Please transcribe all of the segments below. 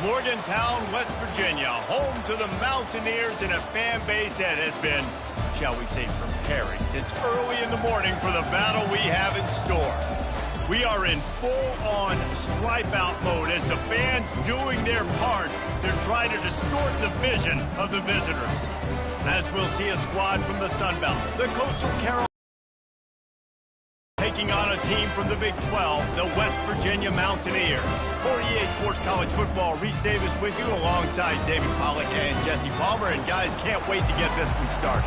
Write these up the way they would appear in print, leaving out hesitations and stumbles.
Morgantown, West Virginia, home to the Mountaineers and a fan base that has been, shall we say, preparing since early in the morning for the battle we have in store. We are in full-on stripe-out mode as the fans doing their part to try to distort the vision of the visitors. As we'll see a squad from the Sun Belt, the Coastal Carolina taking on a team from the Big 12, the West Virginia Mountaineers. For EA Sports College Football, Reese Davis with you alongside David Pollack and Jesse Palmer. And guys, can't wait to get this one started.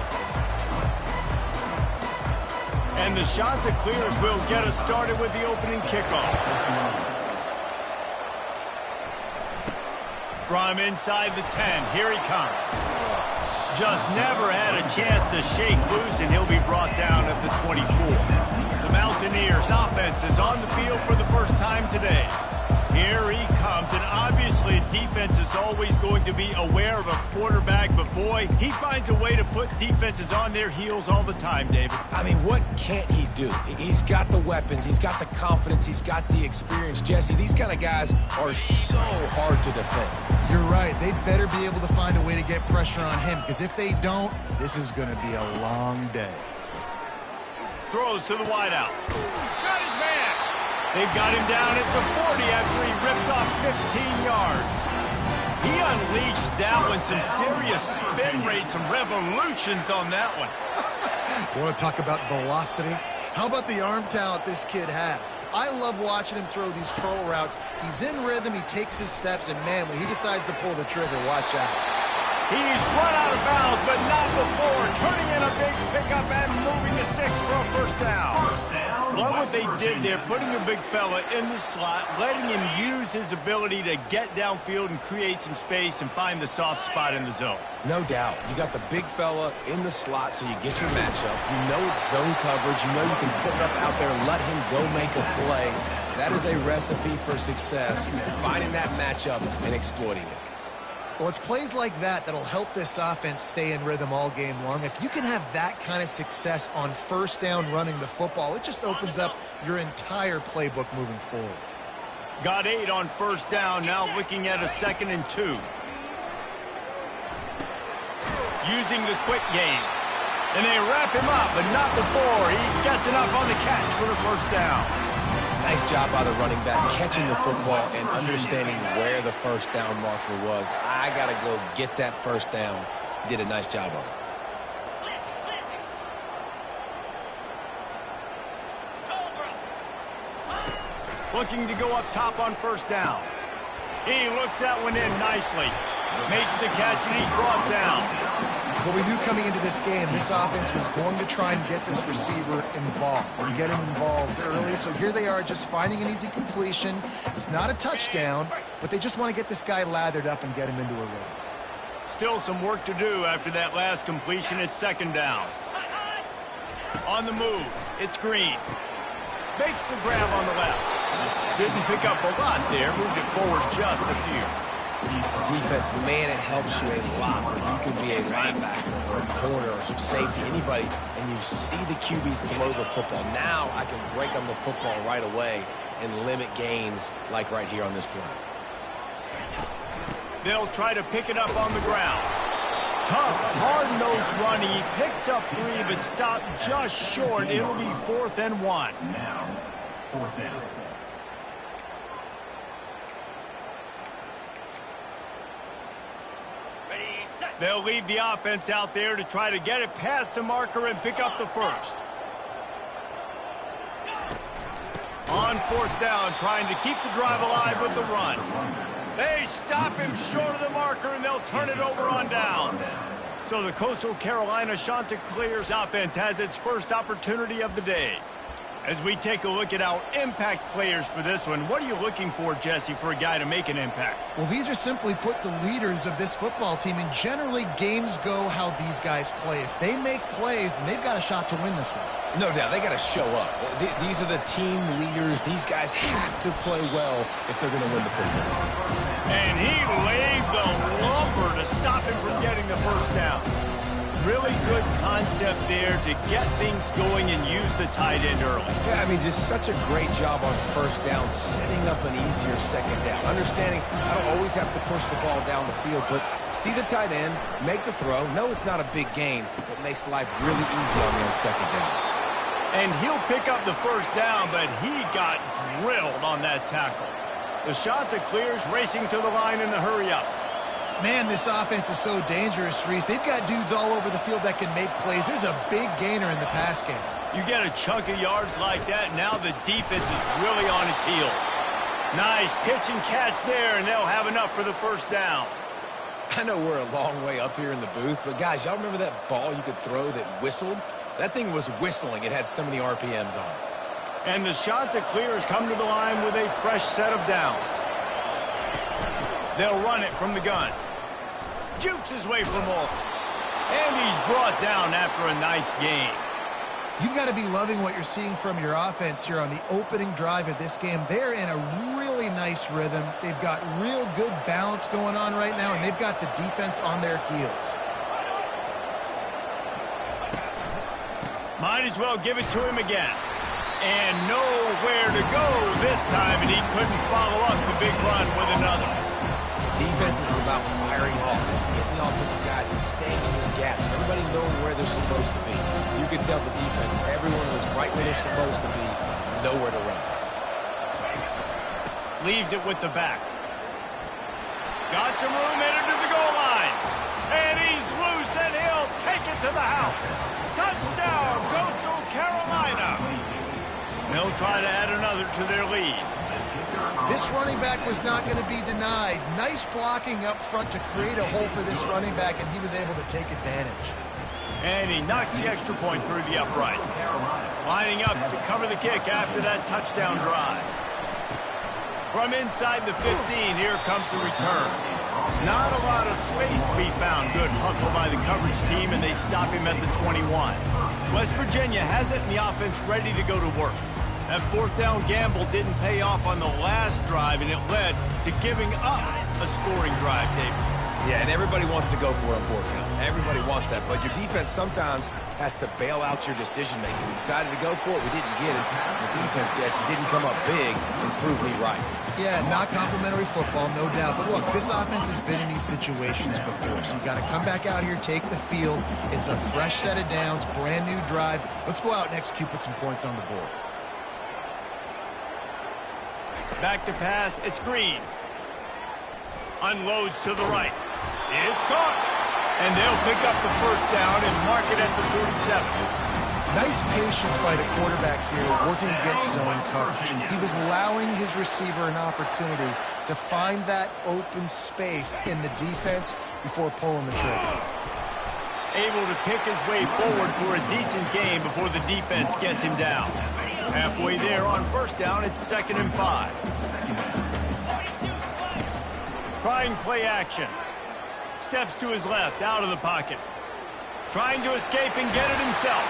And the Chanticleers will get us started with the opening kickoff. From inside the 10, here he comes. Just never had a chance to shake loose, and he'll be brought down at the 24. The Mountaineers offense is on the field for the first time today. Here he comes, and obviously defense is always going to be aware of a quarterback, but boy, he finds a way to put defenses on their heels all the time, David. I mean, what can't he do? He's got the weapons, he's got the confidence, he's got the experience. Jesse, these kind of guys are so hard to defend. You're right. They better be able to find a way to get pressure on him, because if they don't, this is going to be a long day. Throws to the wideout. Got his man. They've got him down at the 40 after he ripped off 15 yards. He unleashed that one. Some serious spin rates, some revolutions on that one. You want to talk about velocity? How about the arm talent this kid has? I love watching him throw these curl routes. He's in rhythm, he takes his steps, and man, when he decides to pull the trigger, watch out. He's run out of bounds, but not before. Turning in a big pickup and moving the sticks for a first down. Love what they did there, putting the big fella in the slot, letting him use his ability to get downfield and create some space and find the soft spot in the zone. No doubt. You got the big fella in the slot, so you get your matchup. You know it's zone coverage. You know you can put it up out there and let him go make a play. That is a recipe for success, finding that matchup and exploiting it. Well, it's plays like that that'll help this offense stay in rhythm all game long. If you can have that kind of success on first down running the football, it just opens up your entire playbook moving forward. Got 8 on first down, now looking at a 2nd and 2. Using the quick game. And they wrap him up, but not before he gets enough on the catch for the first down. Nice job by the running back, catching the football and understanding where the first down marker was. I got to go get that first down. He did a nice job of it. Looking to go up top on first down. He looks that one in nicely. Makes the catch, and he's brought down. What we knew coming into this game, this offense was going to try and get this receiver involved and get him involved early. So here they are just finding an easy completion. It's not a touchdown, but they just want to get this guy lathered up and get him into a rhythm. Still some work to do after that last completion. It's 2nd down. On the move, it's Green. Makes the grab on the left. Didn't pick up a lot there. Moved it forward just a few. Defense, man, it helps you a lot when you can be a linebacker or a corner or some safety, anybody, and you see the QB throw the football. Now I can break on the football right away and limit gains like right here on this play. They'll try to pick it up on the ground. Tough, hard-nosed running. He picks up 3, but stopped just short. It'll be 4th and 1. Now, 4th down. They'll leave the offense out there to try to get it past the marker and pick up the first. On 4th down, trying to keep the drive alive with the run. They stop him short of the marker, and they'll turn it over on downs. So the Coastal Carolina Chanticleers offense has its first opportunity of the day. As we take a look at our impact players for this one, what are you looking for, Jesse, for a guy to make an impact? Well, these are simply put the leaders of this football team, and generally games go how these guys play. If they make plays, then they've got a shot to win this one. No doubt, they got to show up. These are the team leaders. These guys have to play well if they're going to win the football. And he laid the lumber to stop him from getting the first down. really good concept there to get things going and use the tight end early. Yeah, I mean, just such a great job on first down, setting up an easier second down. Understanding I don't always have to push the ball down the field, but see the tight end, make the throw. No, it's not a big gain, but makes life really easy on me on second down. And he'll pick up the first down, but he got drilled on that tackle. The shot that clears, racing to the line in the hurry-up. Man, this offense is so dangerous, Reese. They've got dudes all over the field that can make plays. There's a big gainer in the pass game. You get a chunk of yards like that, now the defense is really on its heels. Nice pitch and catch there, and they'll have enough for the first down. I know we're a long way up here in the booth, but guys, y'all remember that ball you could throw that whistled? That thing was whistling. It had so many RPMs on it. And the shot that clears come to the line with a fresh set of downs. They'll run it from the gun. Jukes his way for more. And he's brought down after a nice gain. You've got to be loving what you're seeing from your offense here on the opening drive of this game. They're in a really nice rhythm. They've got real good balance going on right now, and they've got the defense on their heels. Might as well give it to him again. And nowhere to go this time, and he couldn't follow up the big run with another. Defense is about firing off, getting the offensive guys and staying in your gaps. Everybody knowing where they're supposed to be. You could tell the defense, everyone was right where they're supposed to be, nowhere to run. Leaves it with the back. Got some room headed to the goal line. And he's loose, and he'll take it to the house. Touchdown, Coastal Carolina. They'll try to add another to their lead. This running back was not going to be denied. Nice blocking up front to create a hole for this running back, and he was able to take advantage. And he knocks the extra point through the uprights. Lining up to cover the kick after that touchdown drive. From inside the 15, here comes the return. Not a lot of space to be found. Good hustle by the coverage team, and they stop him at the 21. West Virginia has it in the offense ready to go to work. That fourth down gamble didn't pay off on the last drive, and it led to giving up a scoring drive, David. Yeah, and everybody wants to go for it on fourth down. Everybody wants that, but your defense sometimes has to bail out your decision-making. We decided to go for it. We didn't get it. The defense, Jesse, didn't come up big and prove me right. Yeah, not complimentary football, no doubt. But look, this offense has been in these situations before, so you got to come back out here, take the field. It's a fresh set of downs, brand new drive. Let's go out and execute, put some points on the board. Back to pass, it's Green. Unloads to the right. It's caught. And they'll pick up the first down and mark it at the 47. Nice patience by the quarterback here, working against zone coverage. He was allowing his receiver an opportunity to find that open space in the defense before pulling the trigger. Able to pick his way forward for a decent game before the defense gets him down. Halfway there on first down, it's 2nd and 5. Trying play action. Steps to his left, out of the pocket. Trying to escape and get it himself.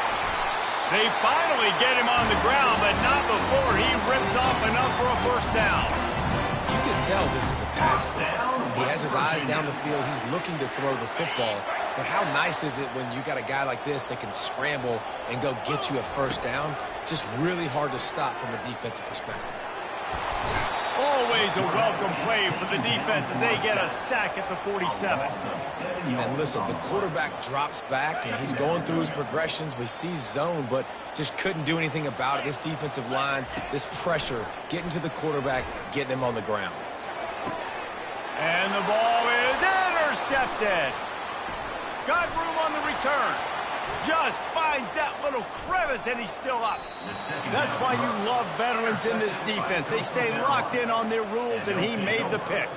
They finally get him on the ground, but not before he rips off enough for a first down. You can tell this is a pass play. He has his eyes down the field. He's looking to throw the football. But how nice is it when you got a guy like this that can scramble and go get you a first down? Just really hard to stop from a defensive perspective. Always a welcome play for the defense as they get a sack at the 47. And listen, the quarterback drops back, and he's going through his progressions. We see zone, but just couldn't do anything about it. This defensive line, this pressure, getting to the quarterback, getting him on the ground. And the ball is intercepted. Got room on the return. Just finds that little crevice, and he's still up. That's why you love veterans in this defense. They stay locked in on their rules, and he made the pick.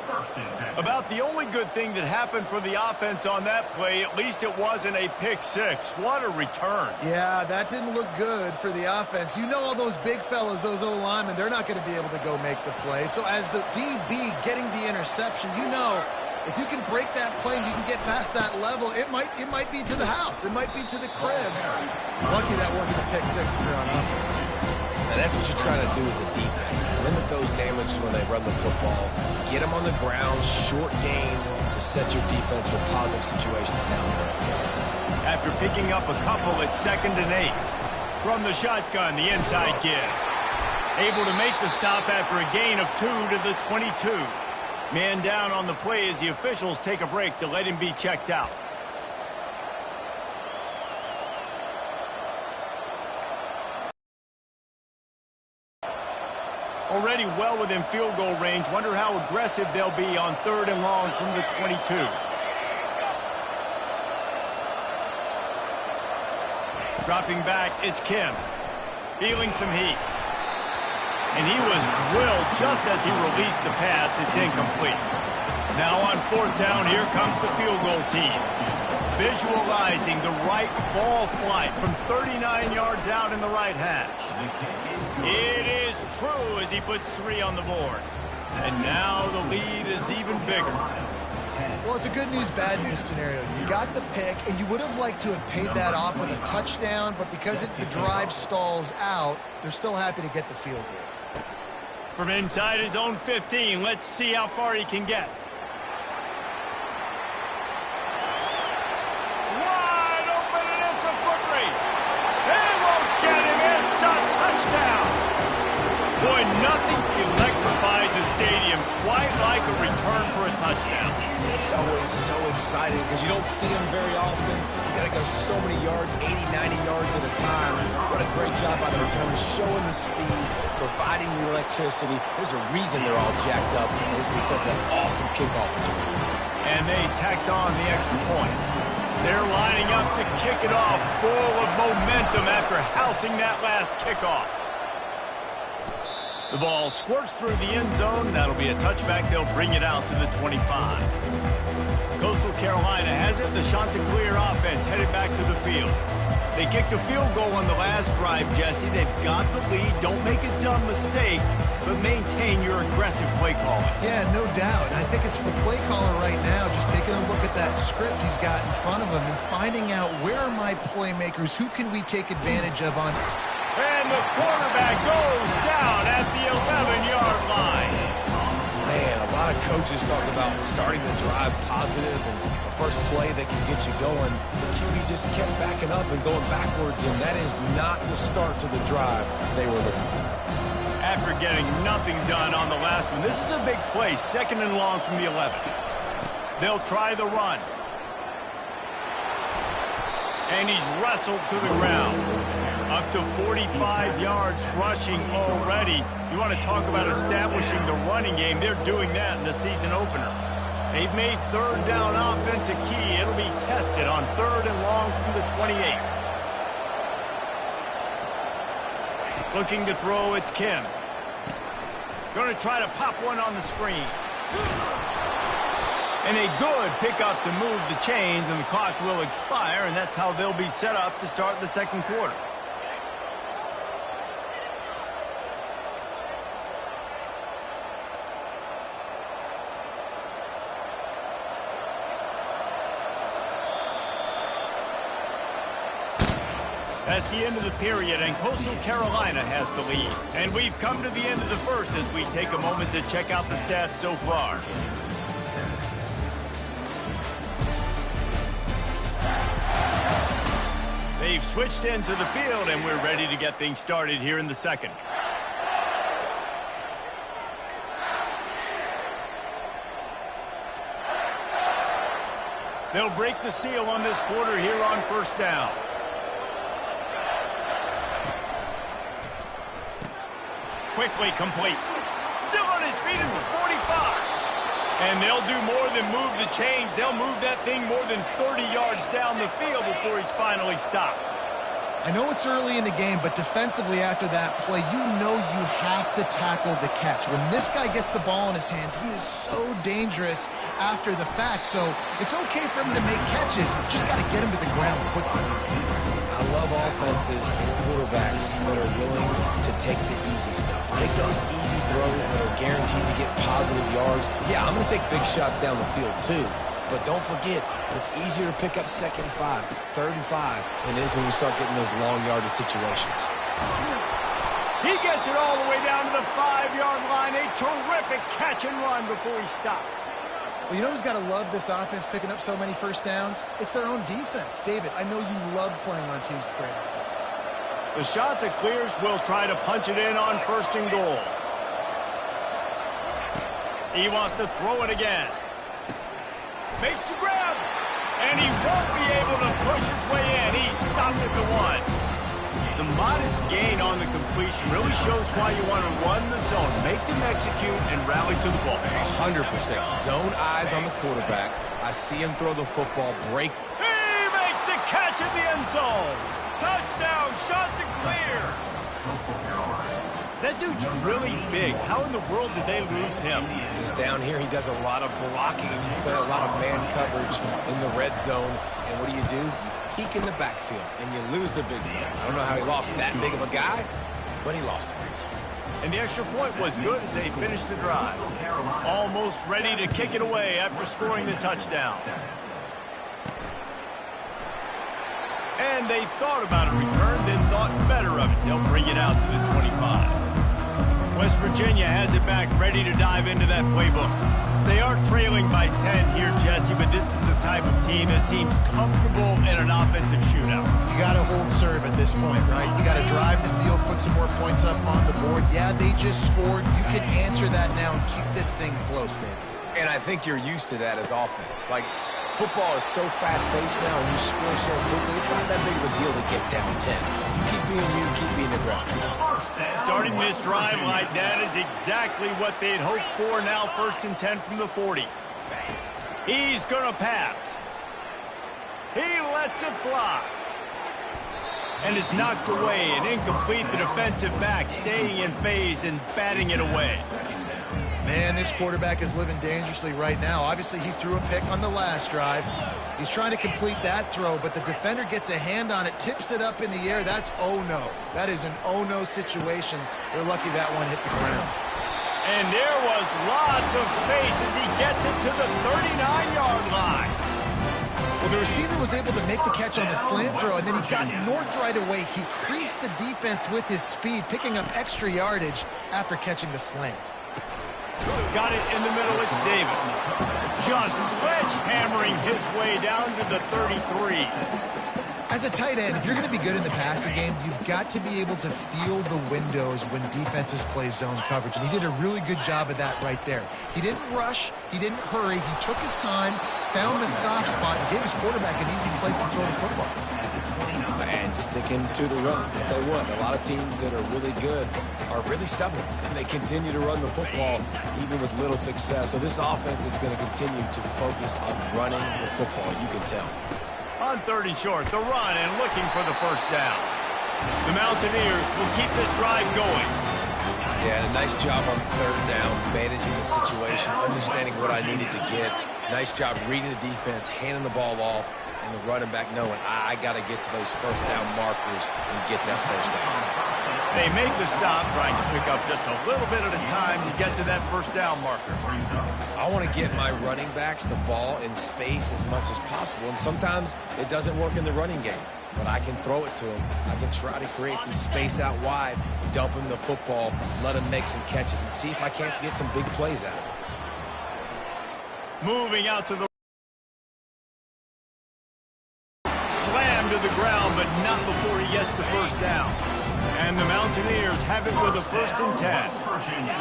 About the only good thing that happened for the offense on that play, at least it wasn't a pick six. What a return. Yeah, that didn't look good for the offense. You know all those big fellas, those O-linemen, they're not going to be able to go make the play. So as the DB getting the interception, you know, if you can break that plane, you can get past that level, it might be to the house. It might be to the crib. Lucky that wasn't a pick six if you're on offense. And that's what you're trying to do as a defense. Limit those damages when they run the football. Get them on the ground, short gains to set your defense for positive situations down the road. after picking up a couple at 2nd and 8. From the shotgun, the inside give. Able to make the stop after a gain of 2 to the 22. Man down on the play as the officials take a break to let him be checked out. Already well within field goal range. Wonder how aggressive they'll be on 3rd and long from the 22. Dropping back, it's Kim. Feeling some heat. And he was drilled just as he released the pass. It's incomplete. Now on 4th down, here comes the field goal team. Visualizing the right ball flight from 39 yards out in the right hash. It is true as he puts 3 on the board. And now the lead is even bigger. Well, it's a good news, bad news scenario. You got the pick, and you would have liked to have paid that off with a touchdown, but because the drive stalls out, they're still happy to get the field goal. From inside his own 15, let's see how far he can get. Wide open, and it's a foot race. They won't get him. It's a touchdown. Boy, nothing electrifies a stadium quite like a return for a touchdown. It's always so exciting because you don't see them very often. You got to go so many yards, 80, 90 yards at a time. What a great job by the returners, showing the speed, providing the electricity. There's a reason they're all jacked up. It's because of that awesome kickoff return. And they tacked on the extra point. They're lining up to kick it off full of momentum after housing that last kickoff. The ball squirts through the end zone. That'll be a touchback. They'll bring it out to the 25. Coastal Carolina has it. The Chanticleer offense headed back to the field. They kicked a field goal on the last drive, Jesse. They've got the lead. Don't make a dumb mistake, but maintain your aggressive play calling. Yeah, no doubt. And I think it's the play caller right now just taking a look at that script he's got in front of him and finding out where are my playmakers, who can we take advantage of on... And the quarterback goes down at the 11-yard line. Man, a lot of coaches talk about starting the drive positive and the first play that can get you going. The QB just kept backing up and going backwards, and that is not the start to the drive they were looking for. After getting nothing done on the last one, this is a big play, 2nd and long from the 11. They'll try the run. And he's wrestled to the ground. Up to 45 yards rushing already. You want to talk about establishing the running game. They're doing that in the season opener. They've made 3rd down offense a key. It'll be tested on 3rd and long from the 28. Looking to throw, it's Kim. Going to try to pop one on the screen. And a good pickup to move the chains, and the clock will expire, and that's how they'll be set up to start the 2nd quarter. That's the end of the period, and Coastal Carolina has the lead. And we've come to the end of the first as we take a moment to check out the stats so far. They've switched into the field, and we're ready to get things started here in the 2nd. They'll break the seal on this quarter here on 1st down. Quickly complete. Still on his feet at the 45. And they'll do more than move the chains. They'll move that thing more than 30 yards down the field before he's finally stopped. I know it's early in the game, but defensively after that play, you know you have to tackle the catch. When this guy gets the ball in his hands, he is so dangerous after the fact. So it's okay for him to make catches. Just got to get him to the ground quickly. I love offenses and quarterbacks that are willing to take the easy stuff. Take those easy throws that are guaranteed to get positive yards. Yeah, I'm going to take big shots down the field too. But don't forget, it's easier to pick up 2nd and 5, 3rd and 5 than it is when we start getting those long yardage situations. He gets it all the way down to the 5-yard line. A terrific catch and run before he stopped. Well, you know who's got to love this offense picking up so many first downs? It's their own defense. David, I know you love playing on teams with great offenses. The shot that clears will try to punch it in on 1st and goal. He wants to throw it again. Makes the grab. And he won't be able to push his way in. He stopped at the 1. The modest gain on the completion really shows why you want to run the zone, make them execute, and rally to the ball. 100%. Zone eyes on the quarterback. I see him throw the football, break. He makes the catch in the end zone. Touchdown, shot to clear. That dude's really big. How in the world did they lose him? Because down here he does a lot of blocking. You play a lot of man coverage in the red zone. And what do? You peek in the backfield, and you lose the big field. I don't know how he lost that big of a guy, but he lost the race. And the extra point was good as they finished the drive. Almost ready to kick it away after scoring the touchdown. And they thought about a return, then thought better of it. They'll bring it out to the 25. West Virginia has it back, ready to dive into that playbook. They are trailing by 10 here, Jesse, but this is the type of team that seems comfortable in an offensive shootout. You got to hold serve at this point, right? You got to drive the field, put some more points up on the board. Yeah, they just scored. You can answer that now and keep this thing close, David. And I think you're used to that as offense. Like, football is so fast-paced now, and you score so quickly, it's not that big of a deal to get down 10. You keep being aggressive. Starting this drive like that is exactly what they'd hoped for. Now 1st and 10 from the 40. He's going to pass. He lets it fly. And is knocked away and incomplete. The defensive back staying in phase and batting it away. Man, this quarterback is living dangerously right now. Obviously, he threw a pick on the last drive. He's trying to complete that throw, but the defender gets a hand on it, tips it up in the air. That's oh-no. That is an oh-no situation. They're lucky that one hit the ground. And there was lots of space as he gets it to the 39-yard line. Well, the receiver was able to make the catch on the slant throw, and then he got north right away. He creased the defense with his speed, picking up extra yardage after catching the slant. Got it in the middle, it's Davis. Just sledgehammering his way down to the 33. As a tight end, if you're going to be good in the passing game, you've got to be able to feel the windows when defenses play zone coverage, and he did a really good job of that right there. He didn't rush, he didn't hurry, he took his time, found the soft spot, and gave his quarterback an easy place to throw the football. And stick him to the run. I'll tell you what, a lot of teams that are really good are really stubborn, and they continue to run the football even with little success. So this offense is going to continue to focus on running the football, you can tell. On 3rd and short, the run and looking for the 1st down. The Mountaineers will keep this drive going. Yeah, a nice job on 3rd down, managing the situation, understanding what I needed to get. Nice job reading the defense, handing the ball off, and the running back knowing I got to get to those 1st down markers and get that 1st down. They make the stop, trying to pick up just a little bit at a time to get to that 1st down marker. I want to get my running backs the ball in space as much as possible, and sometimes it doesn't work in the running game, but I can throw it to them. I can try to create some space out wide, dump him the football, let him make some catches, and see if I can't get some big plays out of it. Moving out to the slam to the ground, but not before he gets the 1st down. And the Mountaineers have it with a 1st and 10.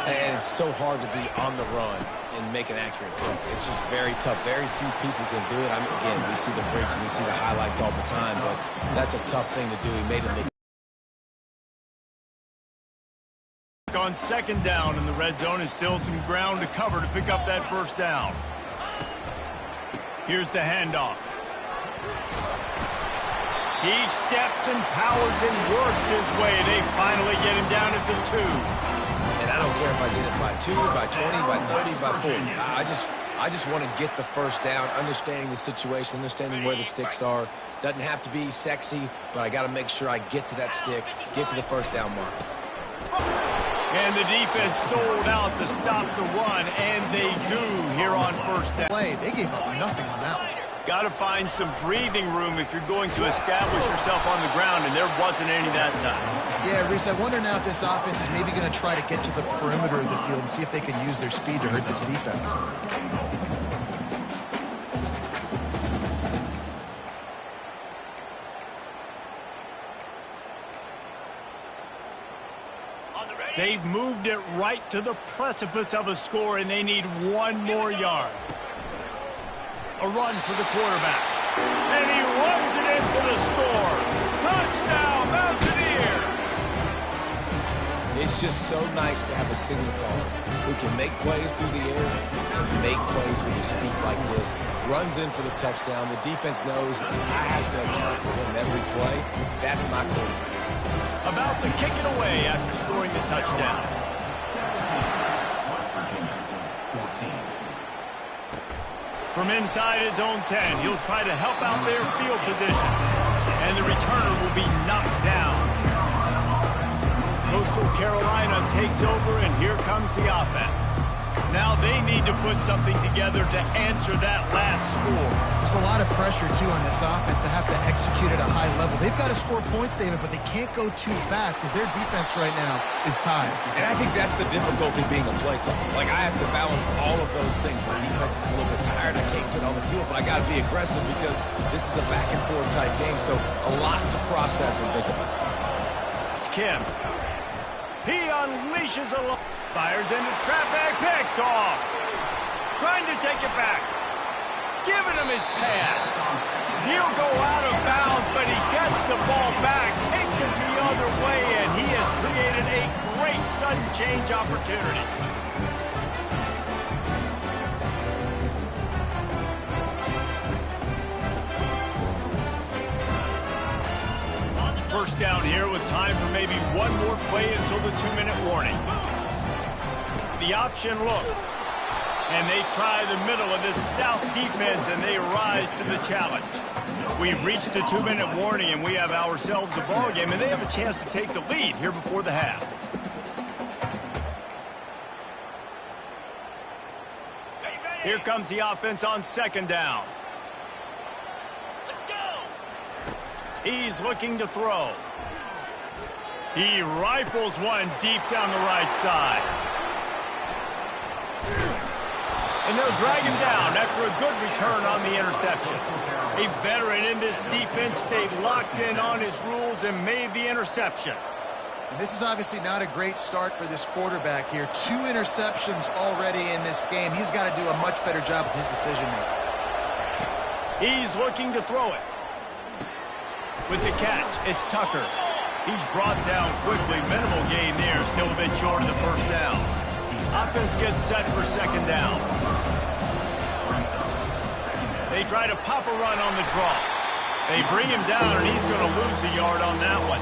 And it's so hard to be on the run and make an accurate throw. It's just very tough. Very few people can do it. I mean, again, we see the freaks and we see the highlights all the time, but that's a tough thing to do. He made it look. On 2nd down in the red zone is still some ground to cover to pick up that 1st down. Here's the handoff. He steps and powers and works his way. They finally get him down at the 2. And I don't care if I get it by 2, by 20, by 30, by 40. I just want to get the 1st down, understanding the situation, understanding where the sticks are. Doesn't have to be sexy, but I got to make sure I get to that stick, get to the 1st down mark. And the defense sold out to stop the run, and they do here on 1st down. They gave up nothing on that one. Got to find some breathing room if you're going to establish yourself on the ground, and there wasn't any that time. Yeah, Reese, I wonder now if this offense is maybe going to try to get to the perimeter of the field and see if they can use their speed to hurt this defense. They've moved it right to the precipice of a score, and they need one more yard. A run for the quarterback. And he runs it in for the score. Touchdown, Mountaineers! It's just so nice to have a signal caller who can make plays through the air and make plays with his feet like this. Runs in for the touchdown. The defense knows I have to account for him every play. That's my quarterback. About to kick it away after scoring the touchdown. West Virginia, 14. From inside his own 10, he'll try to help out their field position. And the returner will be knocked down. Coastal Carolina takes over, and here comes the offense. Now they need to put something together to answer that last score. There's a lot of pressure, too, on this offense to have to execute at a high level. They've got to score points, David, but they can't go too fast because their defense right now is tired. And I think that's the difficulty being a play caller. Like, I have to balance all of those things. My defense is a little bit tired. I can't get on the field, but I got to be aggressive because this is a back-and-forth type game, so a lot to process and think about. It's Kim. He unleashes a fires into traffic, picked off. Trying to take it back. Giving him his pass. He'll go out of bounds, but he gets the ball back, takes it the other way, and he has created a great sudden change opportunity. First down here with time for maybe one more play until the 2-minute warning. The option look. And they try the middle of this stout defense, and they rise to the challenge. We've reached the 2-minute warning, and we have ourselves a ball game, and they have a chance to take the lead here before the half. Here comes the offense on second down. He's looking to throw. He rifles one deep down the right side. And they'll drag him down after a good return on the interception. A veteran in this defense stayed locked in on his rules and made the interception. And this is obviously not a great start for this quarterback here. 2 interceptions already in this game. He's got to do a much better job with his decision-making. He's looking to throw it. With the catch, it's Tucker. He's brought down quickly. Minimal gain there, still a bit short of the first down. Offense gets set for second down. They try to pop a run on the draw. They bring him down, and he's going to lose a yard on that one.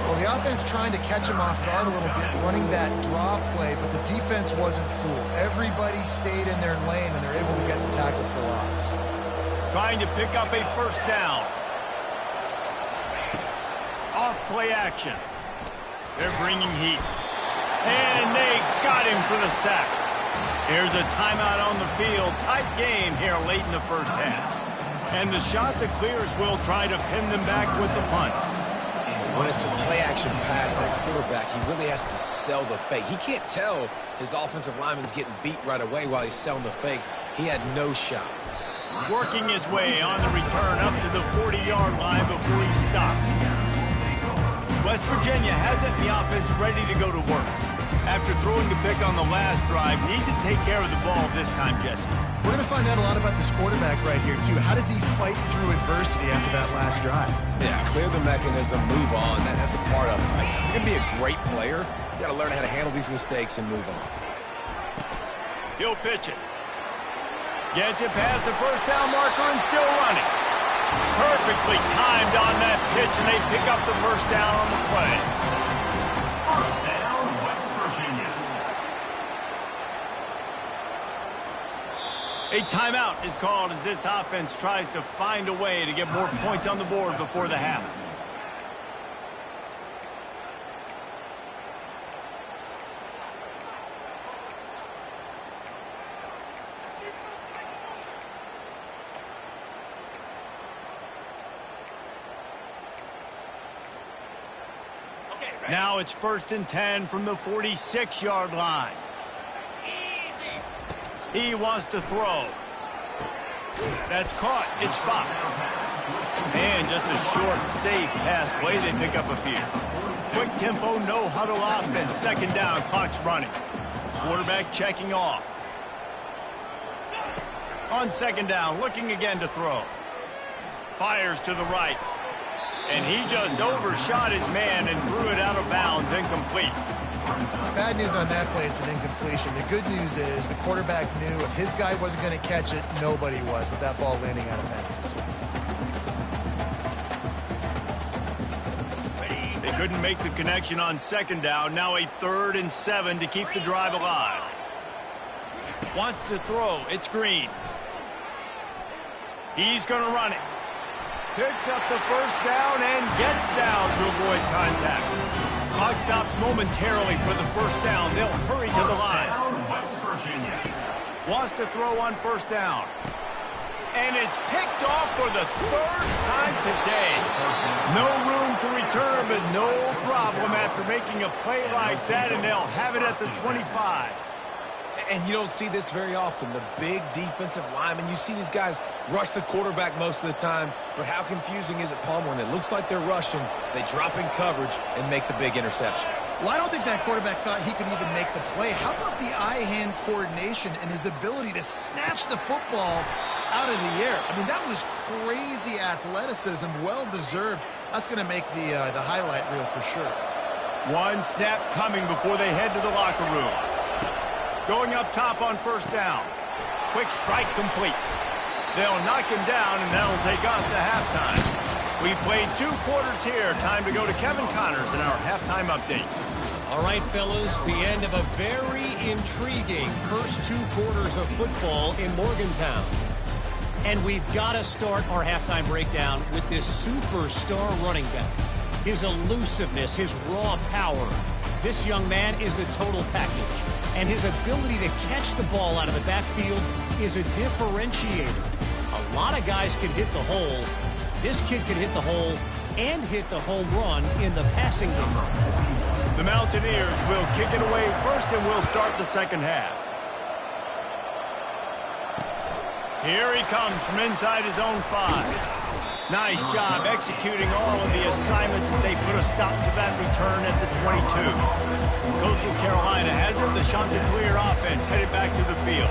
Well, the offense trying to catch him off guard a little bit, running that draw play, but the defense wasn't fooled. Everybody stayed in their lane, and they're able to get the tackle for loss. Trying to pick up a first down. Off play action. They're bringing heat. And they got him for the sack. Here's a timeout on the field. Tight game here late in the first half. And the shot that clears will try to pin them back with the punt. When it's a play-action pass, that quarterback, he really has to sell the fake. He can't tell his offensive lineman's getting beat right away while he's selling the fake. He had no shot. Working his way on the return up to the 40-yard line before he stopped. West Virginia has it, and the offense ready to go to work. After throwing the pick on the last drive, need to take care of the ball this time, Jesse. We're going to find out a lot about this quarterback right here, too. How does he fight through adversity after that last drive? Yeah, clear the mechanism, move on. That's a part of it, right? If you're going to be a great player, you got to learn how to handle these mistakes and move on. He'll pitch it. Gets it past the first down marker and still running. Perfectly timed on that pitch, and they pick up the first down on the play. First down, West Virginia. A timeout is called as this offense tries to find a way to get more points on the board before the half. Now it's 1st and 10 from the 46-yard line. He wants to throw. That's caught. It's Fox. And just a short, safe pass play. They pick up a few. quick tempo, no huddle offense. Second down, clock's running. Quarterback checking off. On second down, looking again to throw. Fires to the right. And he just overshot his man and threw it out of bounds, incomplete. Bad news on that play, it's an incompletion. The good news is the quarterback knew if his guy wasn't going to catch it, nobody was with that ball landing out of bounds. They couldn't make the connection on second down. Now a 3rd and 7 to keep the drive alive. Wants to throw. It's Green. He's going to run it. Picks up the first down and gets down to avoid contact. Clock stops momentarily for the first down. They'll hurry to the line. West Virginia. Wants to throw on first down. And it's picked off for the 3rd time today. No room to return, but no problem after making a play like that, and they'll have it at the 25. And you don't see this very often. The big defensive linemen, you see these guys rush the quarterback most of the time, but how confusing is it, Palmer, when it looks like they're rushing, they drop in coverage and make the big interception? Well, I don't think that quarterback thought he could even make the play. How about the eye-hand coordination and his ability to snatch the football out of the air? I mean, that was crazy athleticism, well-deserved. That's going to make the highlight reel for sure. One snap coming before they head to the locker room. Going up top on first down. Quick strike complete. They'll knock him down, and that'll take us to halftime. We've played 2 quarters here. Time to go to Kevin Connors in our halftime update. All right, fellas, the end of a very intriguing first 2 quarters of football in Morgantown. And we've got to start our halftime breakdown with this superstar running back. His elusiveness, his raw power. This young man is the total package. And his ability to catch the ball out of the backfield is a differentiator. A lot of guys can hit the hole. This kid can hit the hole and hit the home run in the passing game. The Mountaineers will kick it away first, and we'll start the second half. Here he comes from inside his own 5. Nice job executing all of the assignments as they put a stop to that return at the 22. Coastal Carolina has it. The Chanticleer offense headed back to the field.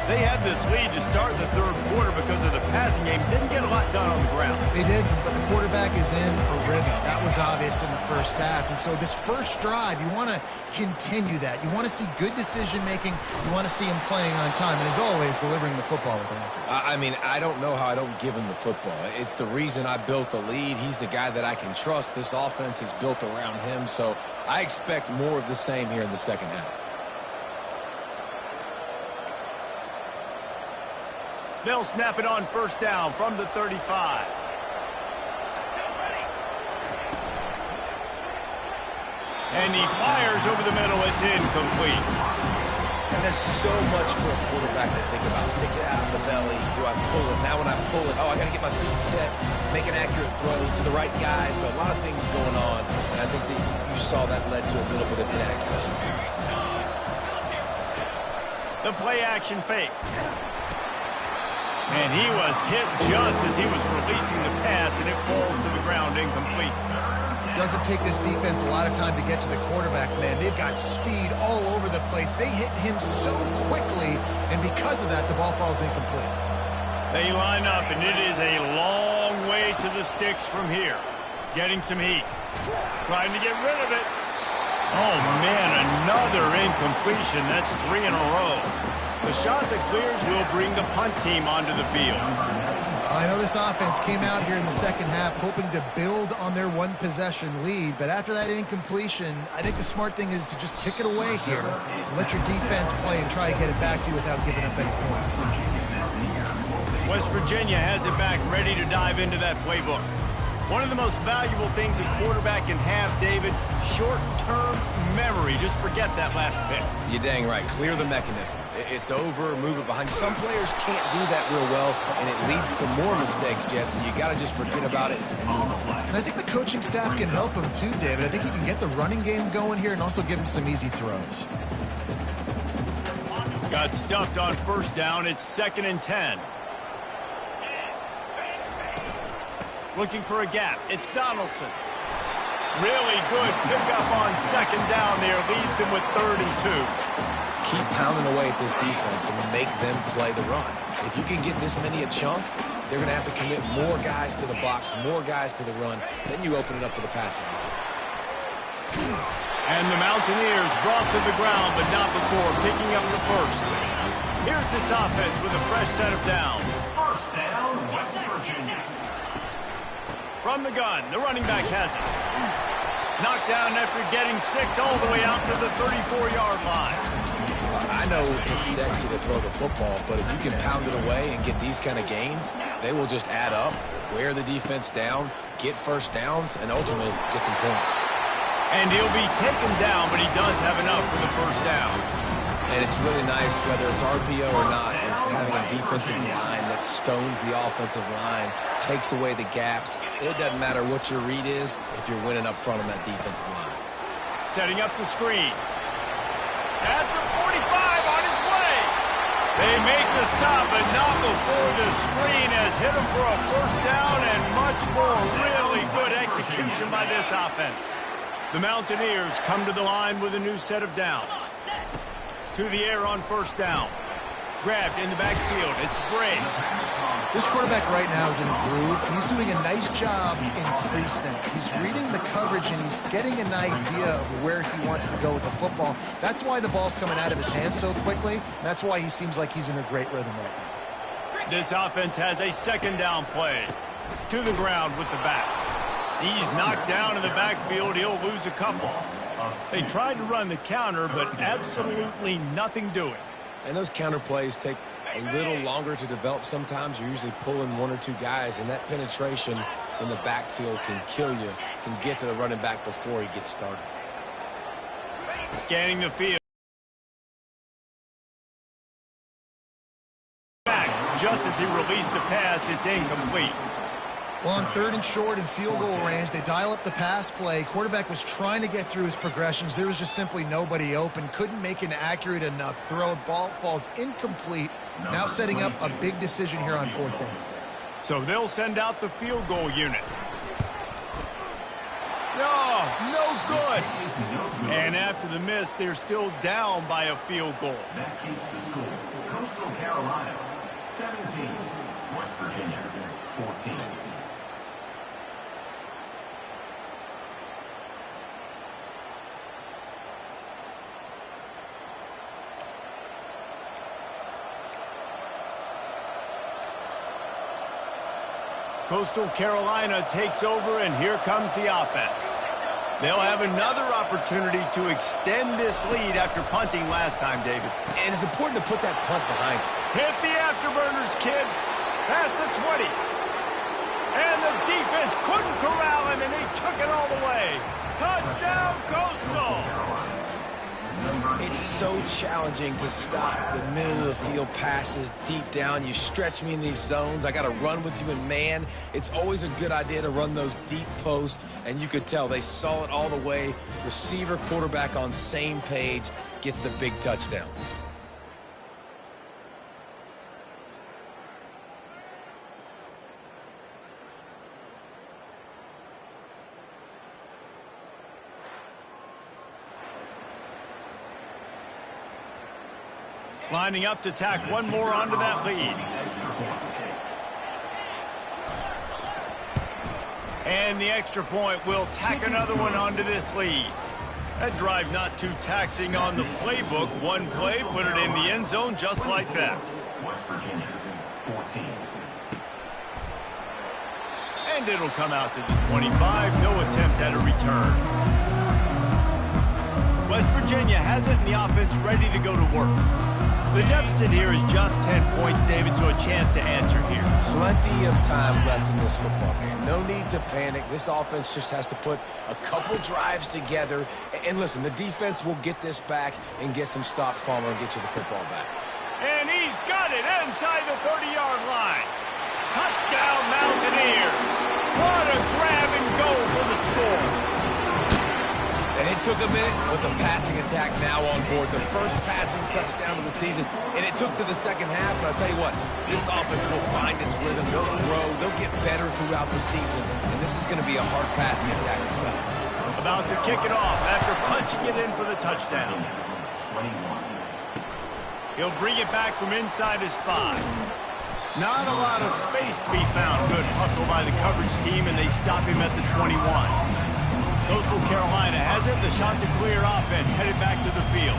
They had this lead to start the 3rd quarter because of the passing game. Didn't get a lot done on the ground. They did, but the quarterback is in a rhythm. That was obvious in the first half. And so this first drive, you want to continue that. You want to see good decision-making. You want to see him playing on time. And as always, delivering the football with accuracy. I mean, I don't know how I don't give him the football. It's the reason I built the lead. He's the guy that I can trust. This offense is built around him. So I expect more of the same here in the second half. They'll snap it on first down from the 35. And he fires over the middle. It's incomplete. And there's so much for a quarterback to think about. Stick it out of the belly. Do I pull it? Now when I pull it, oh, I got to get my feet set, make an accurate throw to the right guy. So a lot of things going on. And I think that you saw that led to a little bit of inaccuracy. The play action fake. And he was hit just as he was releasing the pass, and it falls to the ground incomplete. Doesn't take this defense a lot of time to get to the quarterback, man. They've got speed all over the place. They hit him so quickly, and because of that, the ball falls incomplete. They line up, and it is a long way to the sticks from here. Getting some heat. Trying to get rid of it. Oh, man, another incompletion. That's 3 in a row. The Chanticleers will bring the punt team onto the field. I know this offense came out here in the second half hoping to build on their 1-possession lead, but after that incompletion, I think the smart thing is to just kick it away here. Let your defense play and try to get it back to you without giving up any points. West Virginia has it back, ready to dive into that playbook. One of the most valuable things a quarterback can have, David, short-term memory. Just forget that last pick. You're dang right. Clear the mechanism. It's over, move it behind. Some players can't do that real well, and it leads to more mistakes, Jesse. You got to just forget about it and move on. And I think the coaching staff can help him too, David. I think you can get the running game going here and also give him some easy throws. Got stuffed on first down. It's 2nd and 10. Looking for a gap. It's Donaldson. Really good pickup on second down there. Leaves them with 3rd and 2. Keep pounding away at this defense and make them play the run. If you can get this many a chunk, they're going to have to commit more guys to the box, more guys to the run. Then you open it up for the passing game. And the Mountaineers brought to the ground, but not before picking up the first. Here's this offense with a fresh set of downs. First down, West Virginia. From the gun, the running back has it. Knocked down after getting 6 all the way out to the 34-yard line. I know it's sexy to throw the football, but if you can pound it away and get these kind of gains, they will just add up, wear the defense down, get first downs, and ultimately get some points. And he'll be taken down, but he does have enough for the first down. And it's really nice, whether it's RPO or not, is having a defensive line that stones the offensive line, takes away the gaps. It doesn't matter what your read is if you're winning up front on that defensive line. Setting up the screen. At the 45 on its way. They make the stop, but not before the screen has hit them for a first down and much more. Really good execution by this offense. The Mountaineers come to the line with a new set of downs. To the air on first down. Grabbed in the backfield. It's Bray. This quarterback right now is in a groove. He's doing a nice job in pre-snap. He's reading the coverage, and he's getting an idea of where he wants to go with the football. That's why the ball's coming out of his hands so quickly. That's why he seems like he's in a great rhythm right now. This offense has a second down play. To the ground with the back. He's knocked down in the backfield. He'll lose a couple. They tried to run the counter, but absolutely nothing doing. And those counter plays take a little longer to develop sometimes. You're usually pulling 1 or 2 guys, and that penetration in the backfield can kill you, can get to the running back before he gets started. Scanning the field. Back, just as he released the pass, it's incomplete. Well, on 3rd and short and field goal range, they dial up the pass play. Quarterback was trying to get through his progressions. There was just simply nobody open. Couldn't make an accurate enough throw. Ball falls incomplete. Now setting up a big decision here on 4th down. So they'll send out the field goal unit. No good. And after the miss, they're still down by a field goal. That keeps the score. Coastal Carolina, 17. West Virginia, 14. Coastal Carolina takes over, and here comes the offense. They'll have another opportunity to extend this lead after punting last time, David. And it's important to put that punt behind you. Hit the afterburners, kid. Past the 20. And the defense couldn't corral him, and he took it all the way. Touchdown, Coastal! It's so challenging to stop the middle of the field passes deep down. You stretch me in these zones. I got to run with you in man. It's always a good idea to run those deep posts, and you could tell they saw it all the way. Receiver, quarterback on same page, gets the big touchdown. Lining up to tack one more onto that lead. And the extra point will tack another one onto this lead. That drive not too taxing on the playbook. One play, put it in the end zone just like that. West Virginia, 14. And it'll come out to the 25. No attempt at a return. West Virginia has it, and the offense ready to go to work. The deficit here is just 10 points, David, so a chance to answer here. Plenty of time left in this football game. No need to panic. This offense just has to put a couple drives together. And listen, the defense will get this back and get some stops, Palmer, and get you the football back. And he's got it inside the 30-yard line. Touchdown, Mountaineers. What a grab and go for the score. And it took a minute, but the passing attack now on board. The first passing touchdown of the season, and it took to the second half. But I'll tell you what, this offense will find its rhythm. They'll grow. They'll get better throughout the season. And this is going to be a hard passing attack to stop. about to kick it off after punching it in for the touchdown. 21. He'll bring it back from inside his 5. Not a lot of space to be found. Good hustle by the coverage team, and they stop him at the 21. Coastal Carolina has it. The Chanticleer offense headed back to the field.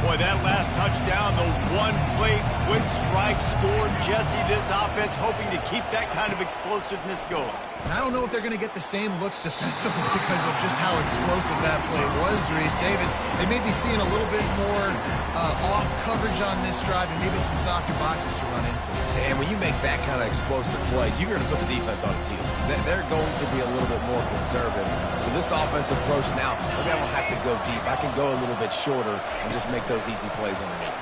Boy, that last touchdown, the one-play quick strike scored. Jesse, this offense hoping to keep that kind of explosiveness going. And I don't know if they're going to get the same looks defensively because of just how explosive that play was, Reese. David, they may be seeing a little bit more off coverage on this drive and maybe some softer boxes to run into. And when you make that kind of explosive play, you're going to put the defense on its heels. They're going to be a little bit more conservative. So this offensive approach now, maybe I don't have to go deep. I can go a little bit shorter and just make those easy plays underneath.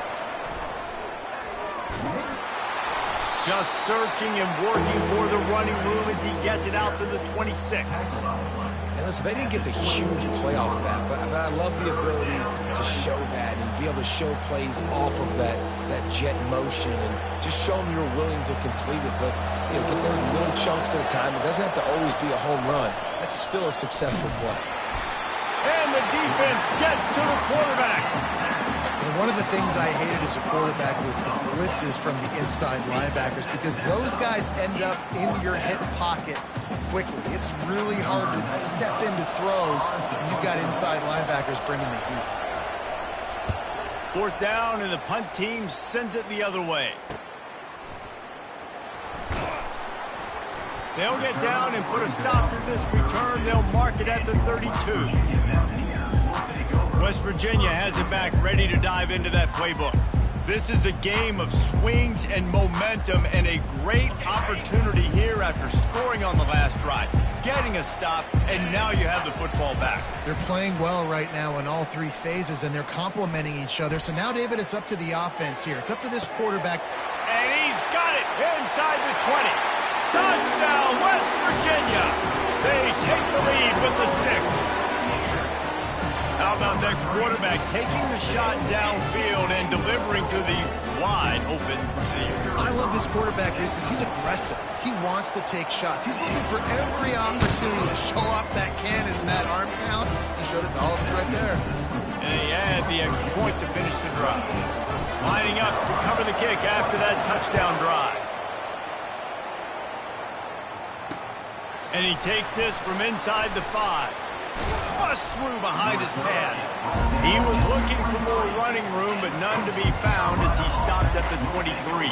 Just searching and working for the running room as he gets it out to the 26. And listen, they didn't get the huge play off of that, but I love the ability to show that and be able to show plays off of that jet motion and just show them you're willing to complete it. But, you know, get those little chunks at a time. It doesn't have to always be a home run. That's still a successful play. And the defense gets to the quarterback. And one of the things I hated as a quarterback was the blitzes from the inside linebackers because those guys end up in your hip pocket quickly. It's really hard to step into throws when you've got inside linebackers bringing the heat. 4th down, and the punt team sends it the other way. They'll get down and put a stop to this return. They'll mark it at the 32. West Virginia has it back, ready to dive into that playbook. This is a game of swings and momentum and a great opportunity here after scoring on the last drive, getting a stop, and now you have the football back. They're playing well right now in all 3 phases, and they're complementing each other. So now, David, it's up to the offense here. It's up to this quarterback. And he's got it inside the 20. Touchdown, West Virginia. They take the lead with the 6. How about that quarterback taking the shot downfield and delivering to the wide open receiver? I love this quarterback, Reese, because he's aggressive. He wants to take shots. He's looking for every opportunity to show off that cannon and that arm talent. He showed it to all of us right there. And he had the extra point to finish the drive. Lining up to cover the kick after that touchdown drive. And he takes this from inside the 5. Bust through behind his pad. He was looking for more running room, but none to be found as he stopped at the 23.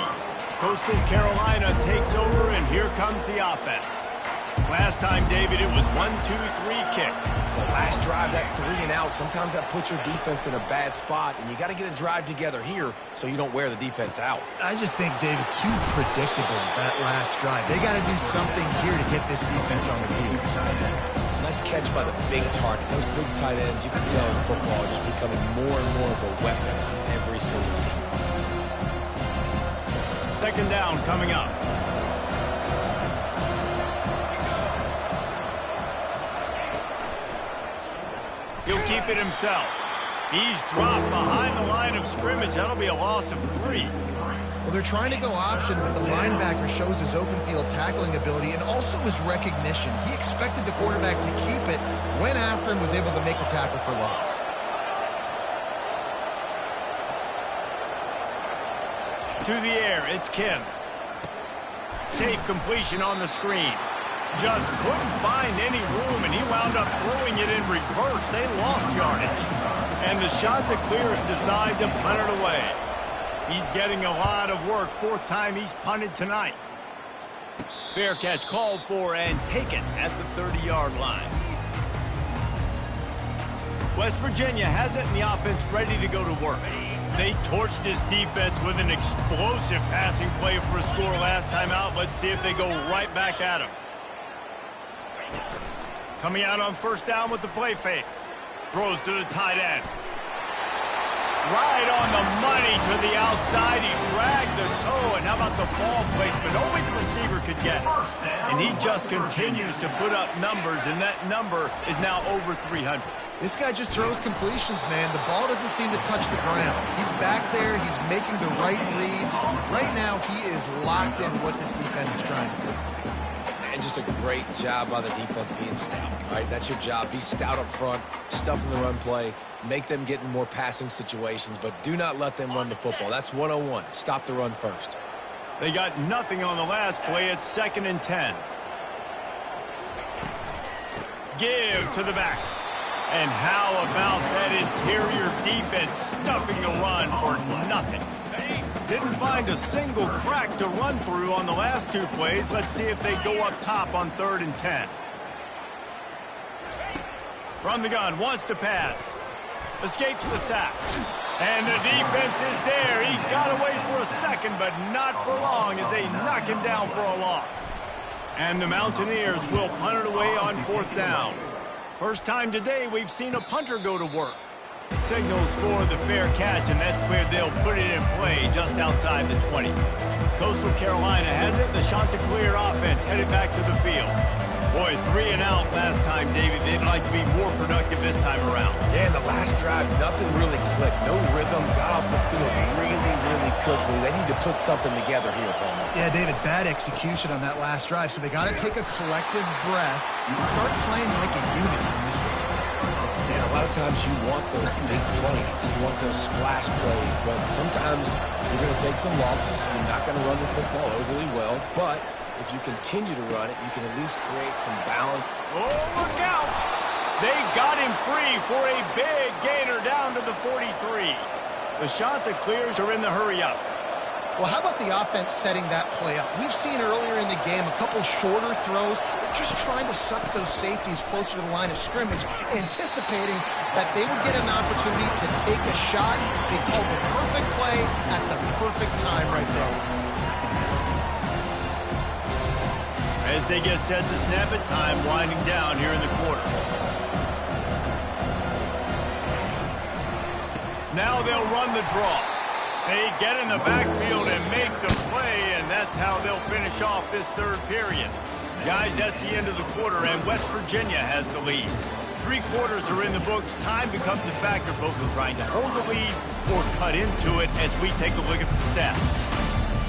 Coastal Carolina takes over, and here comes the offense. Last time, David, it was 1-2-3 kick. The last drive, that 3 and out, sometimes that puts your defense in a bad spot, and you got to get a drive together here so you don't wear the defense out. I just think, David, too predictable that last drive. They got to do something here to get this defense on the field. Nice catch by the big target. Those big tight ends, you can tell in football, are just becoming more and more of a weapon on every single team. 2nd down coming up. He'll keep it himself. He's dropped behind the line of scrimmage. That'll be a loss of 3. Well, they're trying to go option, but the linebacker shows his open field tackling ability and also his recognition. He expected the quarterback to keep it, went after and was able to make the tackle for loss. To the air, it's Kim. Safe completion on the screen. Just couldn't find any room, and he wound up throwing it in reverse. They lost yardage. And the Chanticleers decide to punt it away. He's getting a lot of work. 4th time he's punted tonight. Fair catch called for and taken at the 30-yard line. West Virginia has it, and the offense ready to go to work. They torched this defense with an explosive passing play for a score last time out. Let's see if they go right back at him. Coming out on 1st down with the play fake. Throws to the tight end. Right on the money to the outside. He dragged the toe, and how about the ball placement? Only the receiver could get it. And he just continues to put up numbers, and that number is now over 300. This guy just throws completions, man. The ball doesn't seem to touch the ground. He's back there. He's making the right reads. Right now, he is locked in what this defense is trying to do. And just a great job by the defense being stout, right? That's your job. Be stout up front, stuff in the run play, make them get in more passing situations, but do not let them run the football. That's 101. Stop the run first. They got nothing on the last play. It's 2nd and 10. Give to the back. And how about that interior defense stuffing the run for nothing? Didn't find a single crack to run through on the last 2 plays. Let's see if they go up top on 3rd and 10. From the gun, wants to pass. Escapes the sack. And the defense is there. He got away for a second, but not for long as they knock him down for a loss. And the Mountaineers will punt it away on 4th down. First time today we've seen a punter go to work. Signals for the fair catch, and that's where they'll put it in play just outside the 20. Coastal Carolina has it. The Chanticleer offense headed back to the field. Boy, 3 and out last time, David. They'd like to be more productive this time around. Yeah, in the last drive, nothing really clicked. No rhythm. Got off the field really quickly. They need to put something together here, Palmer. Yeah, David, bad execution on that last drive. So they got to take a collective breath and start playing like a unit in this game. And a lot of times you want those big plays. You want those splash plays. But sometimes you're going to take some losses. You're not going to run the football overly well. But if you continue to run it, you can at least create some balance. Oh, look out! They got him free for a big gainer down to the 43. The Chanticleers are in the hurry-up. Well, how about the offense setting that play up? We've seen earlier in the game a couple shorter throws. They're just trying to suck those safeties closer to the line of scrimmage, anticipating that they would get an opportunity to take a shot. They called the perfect play at the perfect time right there. As they get set to snap it, time winding down here in the quarter. Now they'll run the draw. They get in the backfield and make the play, and that's how they'll finish off this 3rd period. Guys, that's the end of the quarter, and West Virginia has the lead. 3 quarters are in the books. Time becomes a factor, both in trying to hold the lead or cut into it as we take a look at the stats.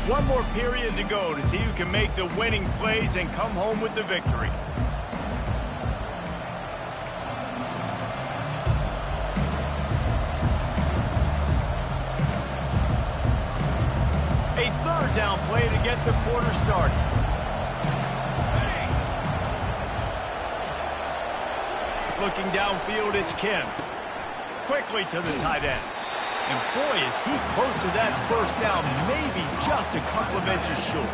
1 more period to go to see who can make the winning plays and come home with the victories. A 3rd down play to get the quarter started. Looking downfield, it's Kim. Quickly to the tight end. And boy, is he close to that 1st down, maybe just a couple of inches short.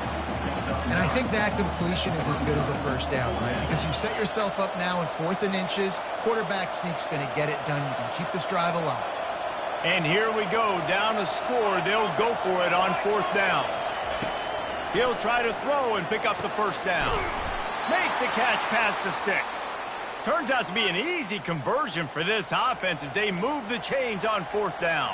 And I think that completion is as good as a 1st down, right? Because you set yourself up now in 4th and inches. Quarterback sneak's going to get it done. You can keep this drive alive. And here we go, down to score. They'll go for it on 4th down. He'll try to throw and pick up the 1st down. Makes the catch past the sticks. Turns out to be an easy conversion for this offense as they move the chains on 4th down.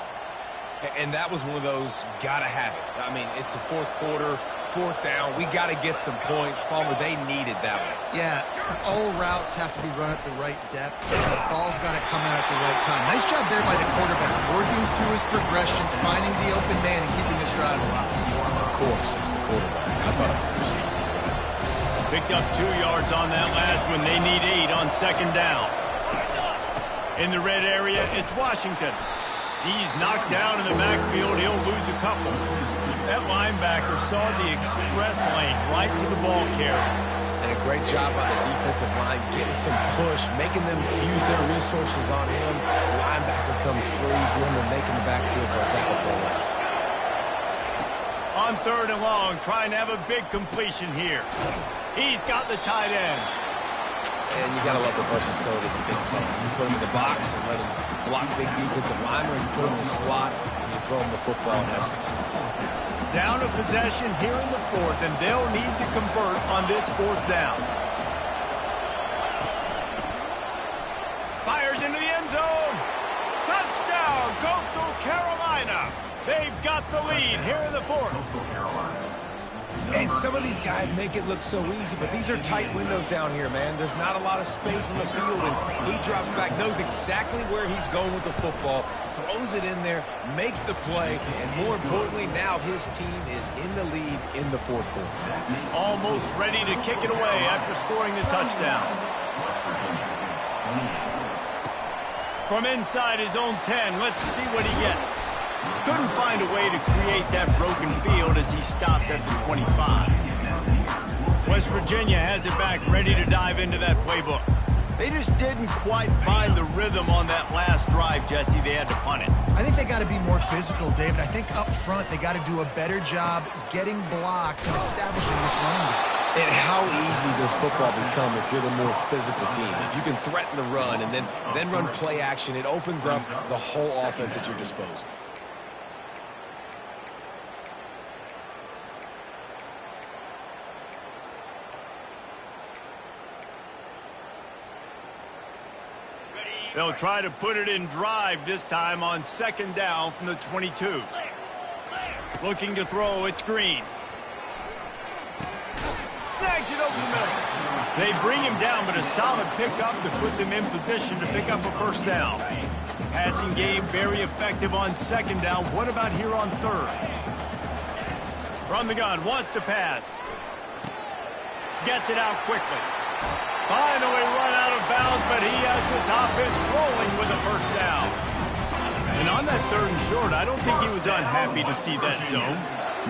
And that was one of those gotta have it. I mean, it's the 4th quarter, 4th down. We got to get some points. Palmer, they needed that one. Yeah, all routes have to be run at the right depth. The ball's got to come out at the right time. Nice job there by the quarterback, working through his progression, finding the open man, and keeping this drive alive. Of course, it was the quarterback. I thought it was the receiver. Picked up 2 yards on that last one. They need 8 on 2nd down. In the red area, it's Washington. He's knocked down in the backfield. He'll lose a couple. That linebacker saw the express lane right to the ball carrier. And a great job by the defensive line, getting some push, making them use their resources on him. The linebacker comes free, Blumen making the backfield for a tackle for a loss. On 3rd and long, trying to have a big completion here. He's got the tight end. And you got to love the versatility of the big fella. You put him in the box and let him block big defensive linemen, or you put him in the slot and you throw him the football and have success. Down a possession here in the 4th, and they'll need to convert on this 4th down. Fires into the end zone. Touchdown, Coastal Carolina. They've got the lead here in the 4th. Coastal Carolina. And some of these guys make it look so easy, but these are tight windows down here, man. There's not a lot of space in the field, and he drops back, knows exactly where he's going with the football, throws it in there, makes the play, and more importantly, now his team is in the lead in the fourth quarter. Almost ready to kick it away after scoring the touchdown. From inside his own 10, let's see what he gets. Couldn't find a way to create that broken field as he stopped at the 25. West Virginia has it back, ready to dive into that playbook. They just didn't quite find the rhythm on that last drive, Jesse. They had to punt it. I think they got to be more physical, David. I think up front they got to do a better job getting blocks and establishing this running game. And how easy does football become if you're the more physical team? If you can threaten the run and then run play action, it opens up the whole offense at your disposal. They'll try to put it in drive this time on second down from the 22. Looking to throw, it's Green. Snags it over the middle. They bring him down, but a solid pickup to put them in position to pick up a first down. Passing game very effective on second down. What about here on third? From the gun, wants to pass. Gets it out quickly. Finally run out of bounds, but he has this offense rolling with a first down. And on that third and short, I don't think he was unhappy to see that zone.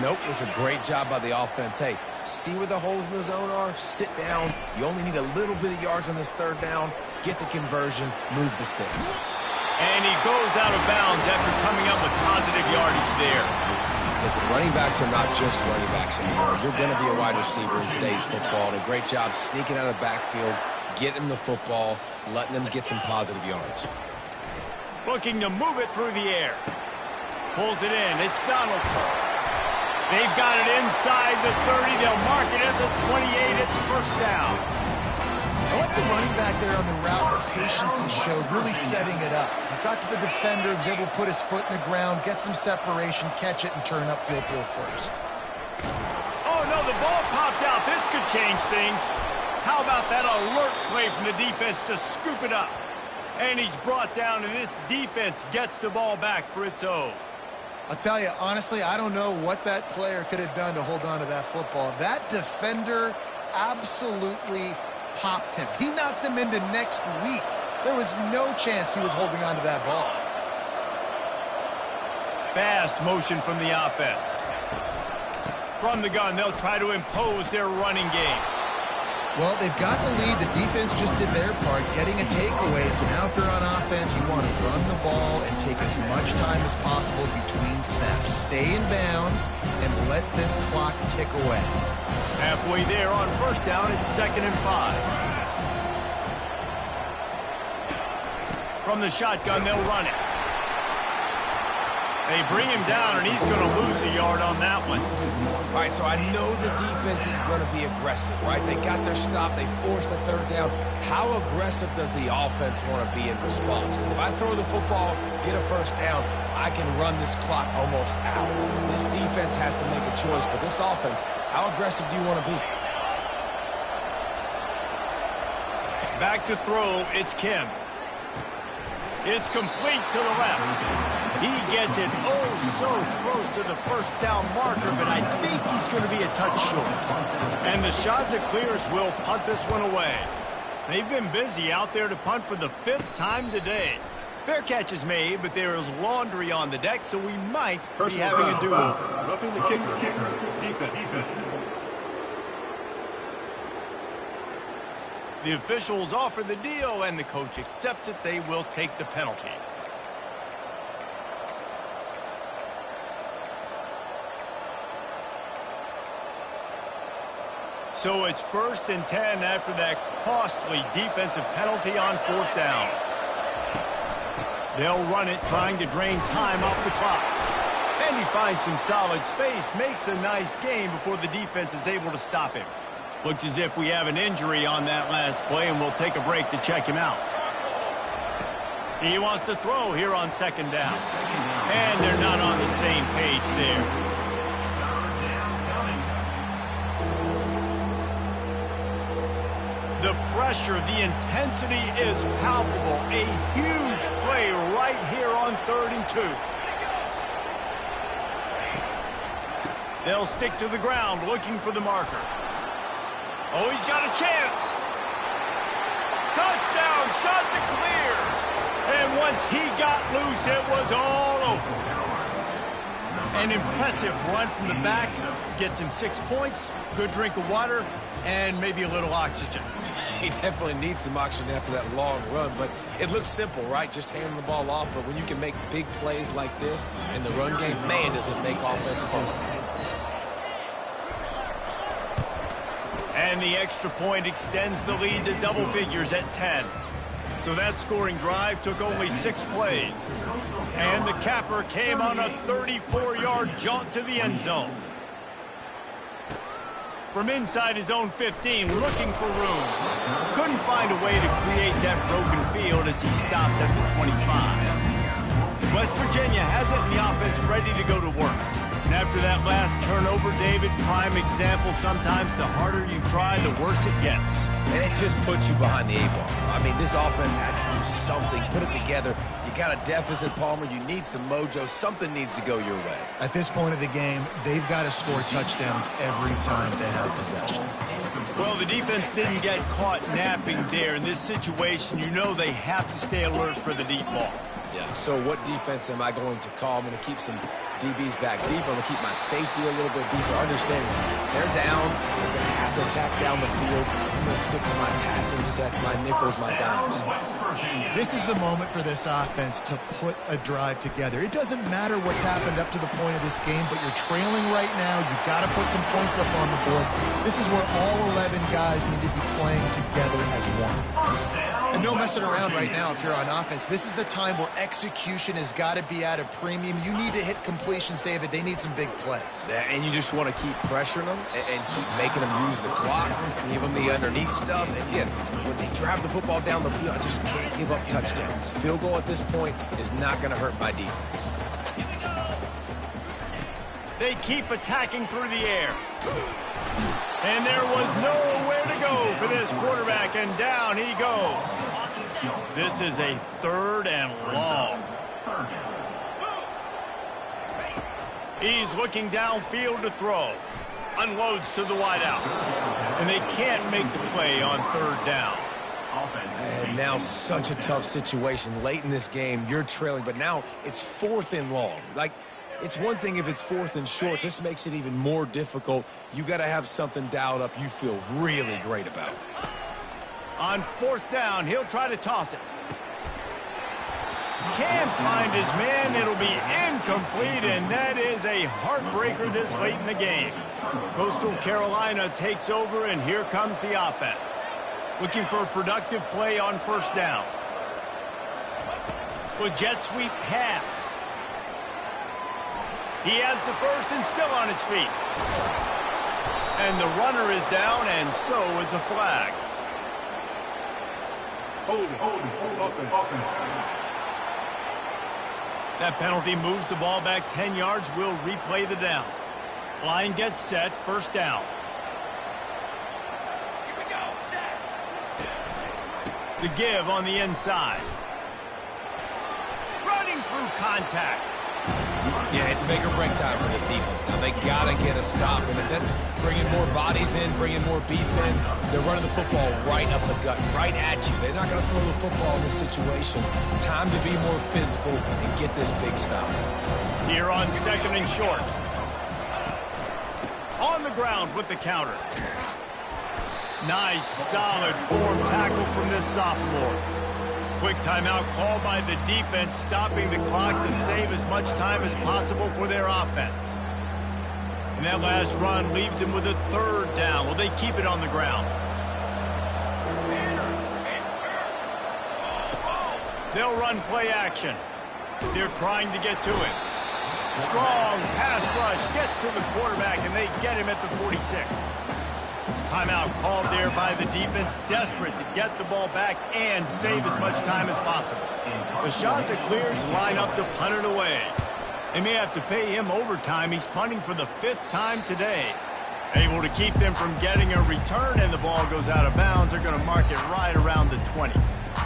Nope, it was a great job by the offense. Hey, see where the holes in the zone are? Sit down. You only need a little bit of yards on this third down. Get the conversion. Move the sticks. And he goes out of bounds after coming up with positive yardage there. Listen, running backs are not just running backs anymore. You're going to be a wide receiver in today's football. And a great job sneaking out of the backfield, getting the football, letting them get some positive yards. Looking to move it through the air. Pulls it in. It's Donaldson. They've got it inside the 30. They'll mark it at the 28. It's first down. I like the running back there on the route, the patience he showed, really setting it up. He got to the defender, was able to put his foot in the ground, get some separation, catch it, and turn upfield field first. Oh, no, the ball popped out. This could change things. How about that alert play from the defense to scoop it up? And he's brought down, and this defense gets the ball back for its own. I'll tell you, honestly, I don't know what that player could have done to hold on to that football. That defender absolutely popped him. He knocked him into next week. There was no chance he was holding on to that ball. Fast motion from the offense. From the gun, they'll try to impose their running game. Well, they've got the lead. The defense just did their part, getting a takeaway. So now if you're on offense, you want to run the ball and take as much time as possible between snaps. Stay in bounds and let this clock tick away. Halfway there on first down, it's 2nd and 5. From the shotgun, they'll run it. They bring him down, and he's going to lose a yard on that one. All right, so I know the defense is going to be aggressive, right? They got their stop. They forced a third down. How aggressive does the offense want to be in response? Because if I throw the football, get a first down, I can run this clock almost out. This defense has to make a choice, but this offense, how aggressive do you want to be? Back to throw, it's Kim. It's complete to the left. He gets it so close to the first down marker, but I think he's going to be a touch short. And the shot that clears will punt this one away. They've been busy out there to punt for the 5th time today. Fair catch is made, but there is laundry on the deck, so we might be having a do-over. Roughing the kicker. Defense. The officials offer the deal, and the coach accepts it. They will take the penalty. So it's 1st and 10 after that costly defensive penalty on 4th down. They'll run it, trying to drain time off the clock. And he finds some solid space, makes a nice gain before the defense is able to stop him. Looks as if we have an injury on that last play, and we'll take a break to check him out. He wants to throw here on 2nd down. And they're not on the same page there. The pressure, the intensity is palpable. A huge play right here on 3rd and 2. They'll stick to the ground looking for the marker. Oh, he's got a chance. Touchdown, shot to clear. And once he got loose, it was all over. An impressive run from the back. Gets him 6 points, good drink of water, and maybe a little oxygen. He definitely needs some oxygen after that long run, but it looks simple, right? Just handing the ball off, but when you can make big plays like this in the run game, man, does it make offense fun. And the extra point extends the lead to double figures at 10. So that scoring drive took only 6 plays. And the capper came on a 34-yard jaunt to the end zone. From inside his own 15, looking for room. Couldn't find a way to create that broken field as he stopped at the 25. West Virginia has it in the offense ready to go to work. And after that last turnover, David, prime example, sometimes the harder you try, the worse it gets. And it just puts you behind the 8-ball. I mean, this offense has to do something. Put it together. You got a deficit, Palmer. You need some mojo. Something needs to go your way. At this point of the game, they've got to score touchdowns every time they have possession. Well, the defense didn't get caught napping there. In this situation, you know they have to stay alert for the deep ball. Yeah, so what defense am I going to call? I'm going to keep some DBs back deep. I'm going to keep my safety a little bit deeper. Understanding they're down. They're going to have to attack down the field. I'm going to stick to my passing sets, my nickels, my dimes. This is the moment for this offense to put a drive together. It doesn't matter what's happened up to the point of this game, but you're trailing right now. You've got to put some points up on the board. This is where all 11 guys need to be playing together as one. And no messing around right now if you're on offense. This is the time where execution has got to be at a premium. You need to hit completions, David. They need some big plays. And you just want to keep pressuring them and keep making them use the clock, give them the underneath stuff. And again, when they drive the football down the field, I just can't give up touchdowns. Field goal at this point is not going to hurt my defense. They keep attacking through the air. And there was nowhere to go for this quarterback, and down he goes. This is a 3rd and long. He's looking downfield to throw. Unloads to the wideout. And they can't make the play on 3rd down. And now such a tough situation. Late in this game, you're trailing, but now it's 4th and long. Like, it's one thing if it's 4th and short. This makes it even more difficult. You got to have something dialed up you feel really great about. On 4th down, he'll try to toss it. Can't find his man. It'll be incomplete, and that is a heartbreaker this late in the game. Coastal Carolina takes over, and here comes the offense. Looking for a productive play on 1st down. With jet sweep pass. He has the 1st and still on his feet. And the runner is down, and so is a flag. Hold it. That penalty moves the ball back 10 yards. We'll replay the down. Line gets set, 1st down. Here we go, set. The give on the inside. Running through contact. Yeah, it's make or break time for this defense. Now, they got to get a stop, and if that's bringing more bodies in, bringing more beef in, they're running the football right up the gut, right at you. They're not going to throw the football in this situation. Time to be more physical and get this big stop. Here on 2nd and short. On the ground with the counter. Nice, solid form tackle from this sophomore. Quick timeout called by the defense, stopping the clock to save as much time as possible for their offense. And that last run leaves them with a 3rd down. Will they keep it on the ground? They'll run play action. They're trying to get to it. Strong pass rush gets to the quarterback, and they get him at the 46. Timeout called there by the defense, desperate to get the ball back and save as much time as possible. The shot that clears line up to punt it away. They may have to pay him overtime. He's punting for the 5th time today. Able to keep them from getting a return, and the ball goes out of bounds. They're going to mark it right around the 20.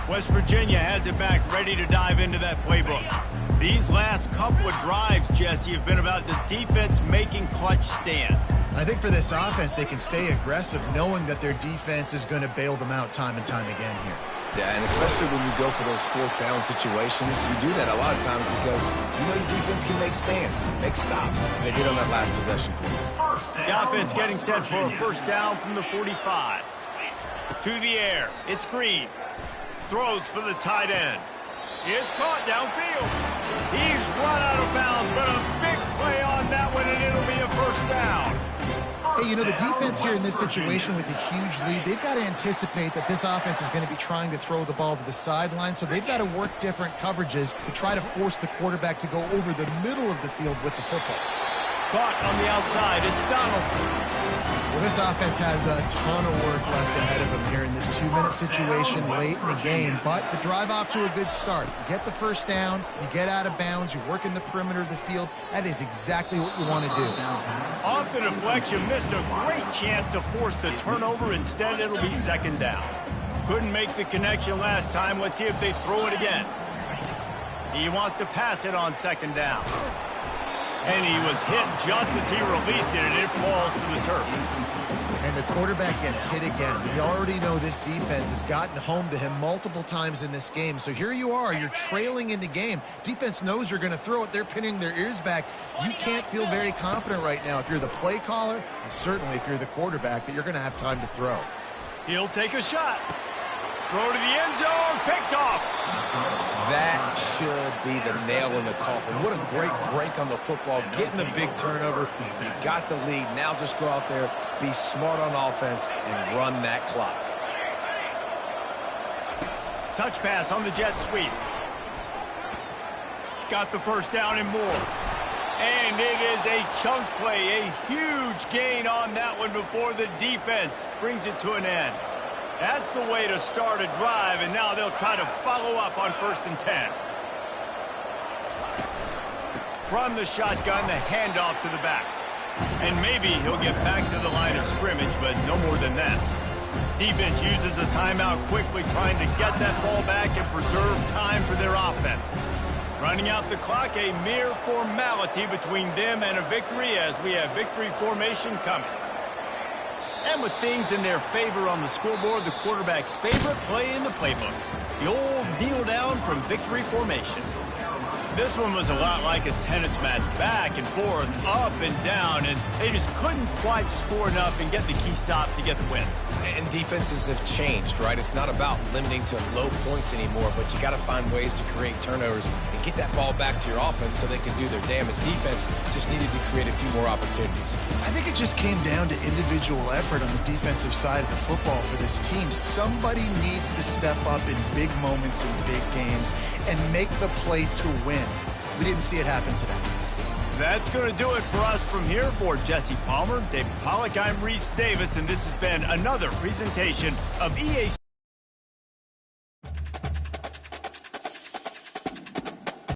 West Virginia has it back, ready to dive into that playbook. These last couple of drives, Jesse, have been about the defense making clutch stand. I think for this offense, they can stay aggressive knowing that their defense is going to bail them out time and time again here. Yeah, and especially when you go for those fourth down situations, you do that a lot of times because you know your defense can make stands, make stops, and they did on that last possession for you. The offense getting set for a first down from the 45. To the air, it's Green. Throws for the tight end. It's caught downfield. He's run out of bounds, but a big play on that one, and it'll be a first down. Hey, you know, the defense here in this situation with a huge lead, they've got to anticipate that this offense is going to be trying to throw the ball to the sideline, so they've got to work different coverages to try to force the quarterback to go over the middle of the field with the football. Caught on the outside, it's Donaldson. Well, this offense has a ton of work left ahead of them here in this 2-minute situation late in the game, but the drive off to a good start. You get the first down, you get out of bounds, you work in the perimeter of the field. That is exactly what you want to do. Off the deflection, missed a great chance to force the turnover. Instead, it'll be second down. Couldn't make the connection last time. Let's see if they throw it again. He wants to pass it on second down. And he was hit just as he released it, and it falls to the turf. And the quarterback gets hit again. We already know this defense has gotten home to him multiple times in this game. So here you are, you're trailing in the game. Defense knows you're going to throw it. They're pinning their ears back. You can't feel very confident right now if you're the play caller, and certainly if you're the quarterback, that you're going to have time to throw. He'll take a shot. Throw to the end zone, picked off. That should be the nail in the coffin. What a great break on the football, getting the big turnover. You got the lead. Now just go out there, be smart on offense, and run that clock. Touch pass on the jet sweep. Got the first down and more. And it is a chunk play, a huge gain on that one before the defense brings it to an end. That's the way to start a drive, and now they'll try to follow up on 1st and 10. From the shotgun, the handoff to the back. And maybe he'll get back to the line of scrimmage, but no more than that. Defense uses a timeout quickly, trying to get that ball back and preserve time for their offense. Running out the clock, a mere formality between them and a victory as we have victory formation coming. And with things in their favor on the scoreboard, the quarterback's favorite play in the playbook, the old kneel down from victory formation. This one was a lot like a tennis match, back and forth, up and down, and they just couldn't quite score enough and get the key stop to get the win. And defenses have changed, right? It's not about limiting to low points anymore, but you got to find ways to create turnovers and get that ball back to your offense so they can do their damage. Defense just needed to create a few more opportunities. I think it just came down to individual effort on the defensive side of the football for this team. Somebody needs to step up in big moments in big games and make the play to win. We didn't see it happen today. That's going to do it for us from here. For Jesse Palmer, David Pollack, I'm Reese Davis, and this has been another presentation of EA